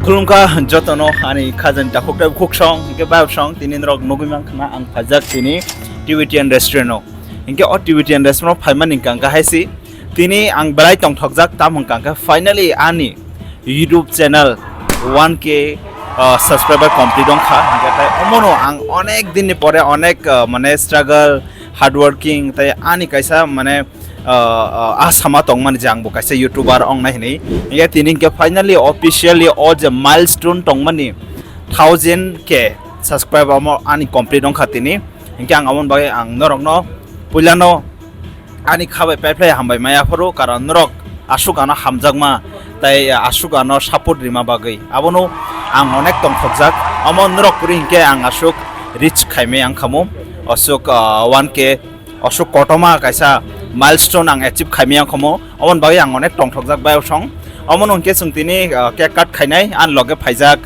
Kulungka jotono ani khajan ta khokta khoksong ke ba song tinin rok nogimang khana ang phajak tini Tibetan restaurant no inke o Tibetan restaurant phaiman ingkang ka haisi tini ang belai tong thokjak tam hangkang ka finally ani YouTube channel 1k subscriber complete dong kha inke tai omono ang onek din ni pore onek mane struggle hard working tai ani kaisa mane asama tongman jang bo kaisa youtuber ong nai ni ya tinin ke finally officially all the milestone tongman ni 1000k subscriber mo ani complete dong khatini inke ang amon bagai ang norok no pulano ani khabai pai hambai maya phoro karon norok asukano hamjakma tai asukano support rima bagai abono ang onek tong thokjak amon norok puri inke ang asuk reach khaime ang khamo asuk 1k asuk kotoma kaisa milestone ang achieve khaimiang khomo amon bagai ang onek tong thokjak bayo song amon onke sungtini cake cut khainai an loge phaijak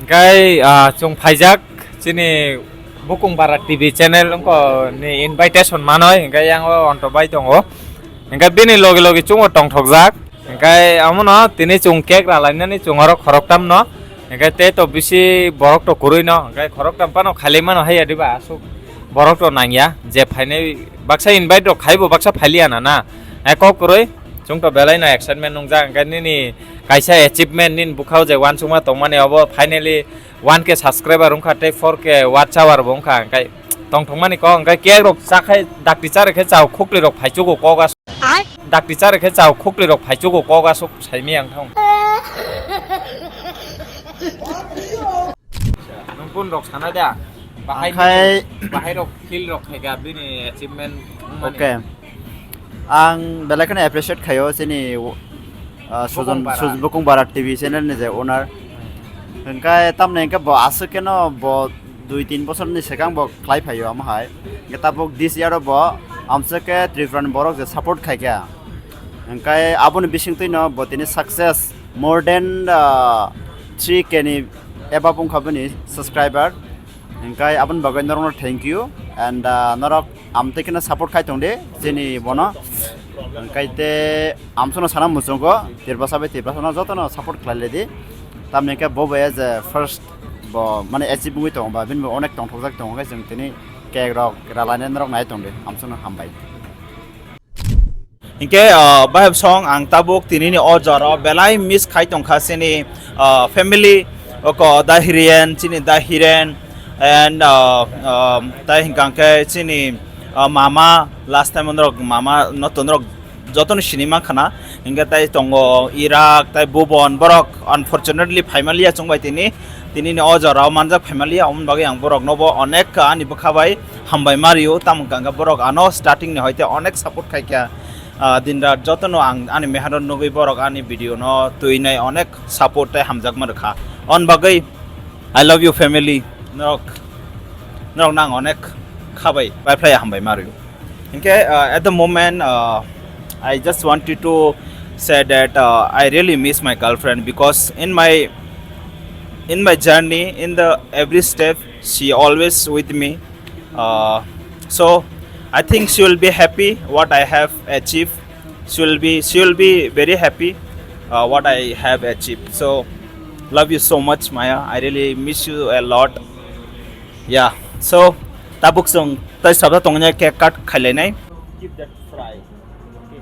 gai chung phaijak chini Bokongbara TV channel ko ni invitation manoi gai yang onto bai tongo gai bini loge loge chung tong thokjak gai amono tini chung cake ra lainani chungaro khoroktam no gai te to bisi borok to kurui no gai khoroktam pano khali mano hai adiba asuk borok to nangya je phainai baksa invite ro khaibo baksa phaliana na eko kuroi chung to belai na excitement nongja gai ni kaisa achievement nin bukhau je wan chuma tongmane obo finally 1k subscriber rungkha te 4k watch hour bongkha gai tong thongmani ko gai ke rok sakhai dak teacher ke chau khokli rok phaichu ko koga dak teacher ke chau khokli rok phaichu ko koga sok saimi ang thong nongpun rok sana da bahai rok feel rok khaiga bini achievement okay ang belai kana appreciate khayo sini sujon Bokongbara TV channel ni je owner engkai tamne engka bo asukeno bo 2-3 bosor ni sekang bo klai phayo amhai geta bok this year bo amsake different borok je support khaikya engkai abon bising tuino bo tini success more than 3k ni eba pung khabani subscriber engkai abon bagai norok thank you and norok amte kena support khai tongde jeni bono engkai te amsono sana musongo tirbasabe jotono support khlaile di tamne ke bo as first bo mane achieve bui tong ba bin onek tong thokjak tong ga jeng tini cake rok ralane norok nai tongde amsono hambai inke bahab song ang tabuk tinini o jara belai miss khai tong khasini family ko dahirian chini dahiren and tai hingkang ke chini mama last time onrok mama notonrok joton cinema khana inga tai tongo Iraq tai bubon borok unfortunately family a chungbai tini ni ojara manjak family amon bagai ang borok nobo onek ani bokhabai hambai mario tam ganga borok ano starting ni hoite onek support khaikya dinra jotono ang ani meharon nogoi borok ani video no tuinai onek support tai hamjak markha on bagai I love you family norok nang onek khabai bai play hambai mario okay at the moment I just wanted to say that I really miss my girlfriend because in my journey in the every step she always with me so I think she will be happy what I have achieved she will be very happy what I have achieved so love you so much Maya I really miss you a lot yeah so tabuk song tai sabda tongnya cake cut khale nai keep that fry okay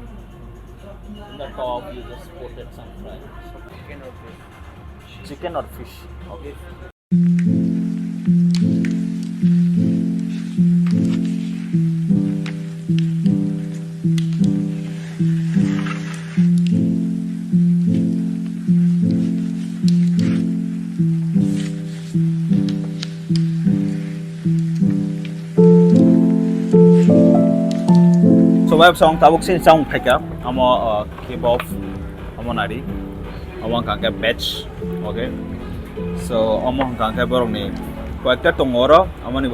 in the top you just put it some fry chicken or fish okay web song tabuk sin song pheka amo keep off amo nari amo kangke batch okay so amo kangke borong ni koekta tongoro amo ni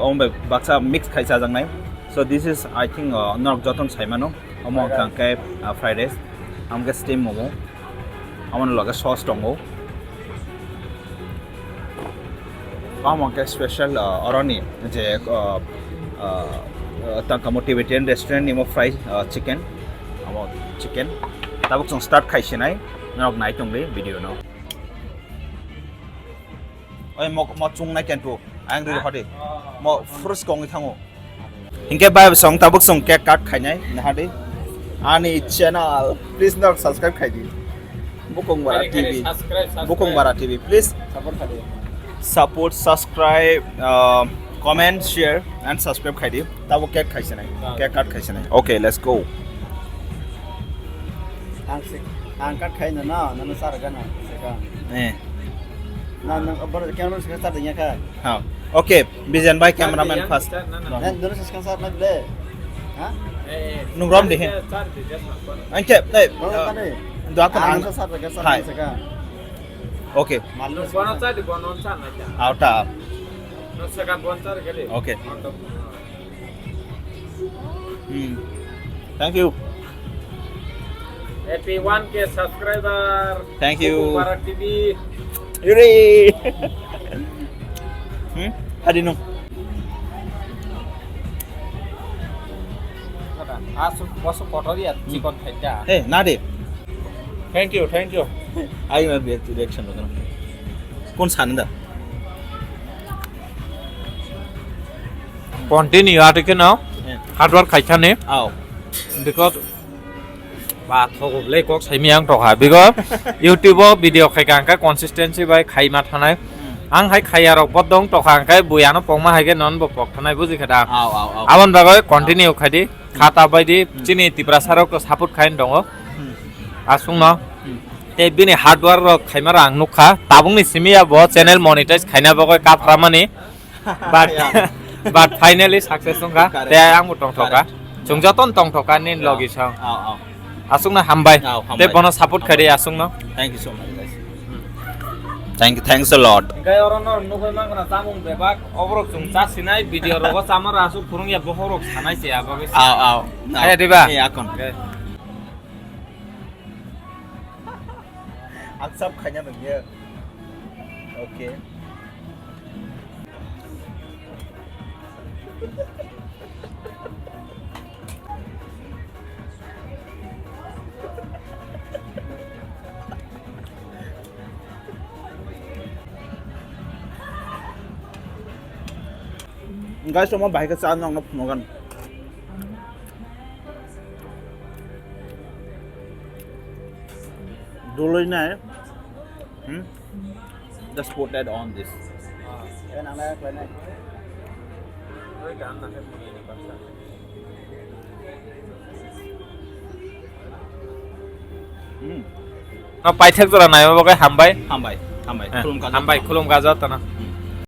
baksa mix khaisa jangnai So this is I think nok jotong saimano among kangkai fried rice amge steam momo amon laga sauce tongo among special aroni je tangka motivated restaurant nimo fried chicken amo chicken tabuk song start khaisinai nok nai tongli video no oi mo chung nai ken tu ang ri hodi mo first kong thango hingke bai song tabuk song cake cut khainai na hadi ani channel please not subscribe khai di Bokongbara TV Bokongbara TV please support subscribe comment share and subscribe khai di tabuk cake khaisinai cake cut khaisinai okay let's go ang cut khai na na sar gana seka na abar camera se start nya kha ha okay bijan by cameraman first dan dono se start na le ha nungrom de anche dai dua kon ang start ga hai start seka okay mallo bono cha di bono cha na cha outa no saka bon cha gele okay thank you happy 1k subscriber thank you Bokongbara TV Yuri hadi nung asu bosu photo dia chicken khaita eh na de thank you ai ma reaction no kon san da continue article now hard work khaita ne ao because ba thogop le kok saimiang tokha because youtube video khaikang ka consistency bai khaima thanai ang hai khayarok bodong tokhang kai buyano pongma haige non bo pok thanai buji khada ao abon bagoi continue khadi khata bai di chini tipra sarok to support khain dongo asung no te bini hardware rok khaima rang nukha tabung ni simia bo channel monetize khaina bagoi ka pramani but finally success tongka te ang tong thoka chungjaton tong thoka nin logi sang ao asung na hambai te bono support khari asung no thank you so much guys thanks a lot gai orono nukoi mangna tamung bebak obrok chung cha sinai video rogo chamar asu phurung ya bohorok sanai se ababe ao aya diba eh akon ak sab khanya bang ye okay guys semua baik ke sana nong makan dulu ini just put that on this en ana klena no pai thek jora nai ba hambai hambai khulum ka jat na